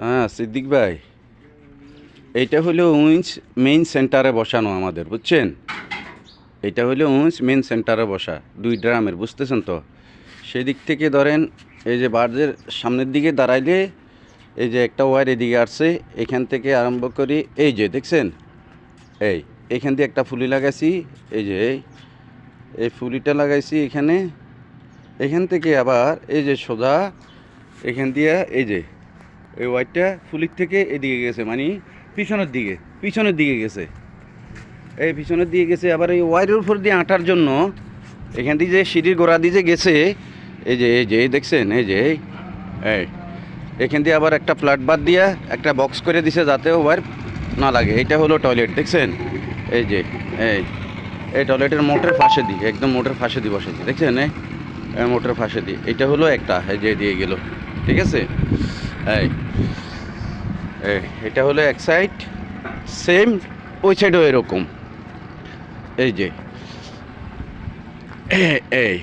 হ্যাঁ সিদ্দিক ভাই, এইটা হলো উইন্স মেইন সেন্টারে বসানো আমাদের, বুঝছেন? এটা হলো উইন্স মেইন সেন্টারে বসা 2 ড্রামের, বুঝতেছেন তো? সেই দিক থেকে ধরেন, এই যে বার্জের সামনের দিকে দাঁড়াইলে এই যে একটা ওয়্যার এদিকে আসছে, এখান থেকে আরম্ভ করি, এই যে দেখছেন, এইখান দিয়ে একটা ফুলি লাগাইছি, এই যে এই ফুলিটা লাগাইছি এখানে। এখান থেকে আবার এই যে সোজা এখান দিয়ে এই যে এই ওয়্যারটা ফুলির থেকে এদিকে গেছে, মানে পিছনের দিকে গেছে, এই পিছনের দিকে গেছে। আবার এই ওয়্যারের উপর দিয়ে আঁটার জন্য এখান দিয়ে যে সিঁড়ির গোড়া দিয়ে যে গেছে, এই যে দেখছেন, এই যে এই এখান দিয়ে আবার একটা প্লাট বাদ দিয়া একটা বক্স করে দিছে যাতে ওয়্যার না লাগে। এটা হলো টয়লেট, দেখছেন? এই যে এই টয়লেটের মোটরের ফাঁসে দিই, একদম মোটরের ফাঁসে দিয়ে বসেছি, দেখছেন? এই মোটরের ফাঁসে দিই, এটা হলো একটা, এই যে দিয়ে গেল, ঠিক আছে? এই এটা হলো এক সাইড, সেম ওই সাইডও এরকম। এই যে এই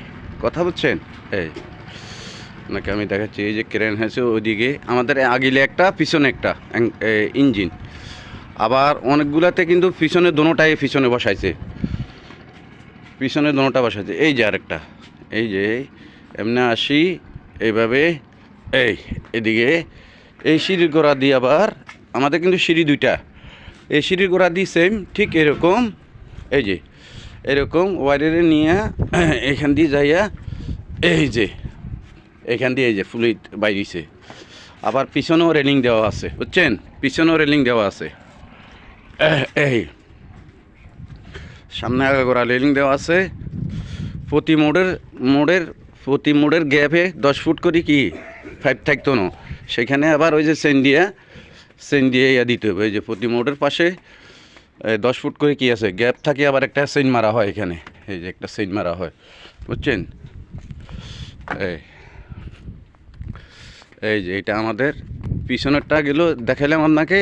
কথা বলছেন, এই নাকি আমি দেখাচ্ছি, এই যে ক্রেন হয়েছে ওইদিকে আমাদের, আগিলে একটা পিছনে একটা ইঞ্জিন। আবার অনেকগুলাতে কিন্তু পিছনে দোনোটাই পিছনে বসাইছে, পিছনে দোনোটা বসাইছে। এই যে আরেকটা, এই যে এমনি আসি এইভাবে, এদিকে এই সিঁড়ির গোড়া দিয়ে আবার আমাদের কিন্তু সিঁড়ি 2টা, এই সিঁড়ির গোড়া দিয়ে সেম ঠিক এরকম, এই যে এরকম ওয়ারের নিয়ে এখান দিয়ে যাইয়া এই যে এখান দিয়ে এই যে ফুলি বাইরিছে। আবার পিছনেও রেলিং দেওয়া আছে, বুঝছেন? পিছনেও রেলিং দেওয়া আছে, এই সামনে আগাগোড়া রেলিং দেওয়া আছে। প্রতি মোড়ের গ্যাপে 10 ফুট করে কি 5 থাকতো না, সেখানে আবার ওই যে সেন দিয়ে ইয়া দিতে হবে। এই যে প্রতি মোড়ের পাশে 10 ফুট করে কি আছে গ্যাপ থাকে, আবার একটা সেন মারা হয় এখানে, এই যে একটা সেন মারা হয়, বুঝছেন? এই যে এটা আমাদের পিছনেরটা গেল দেখাইলাম আপনাকে।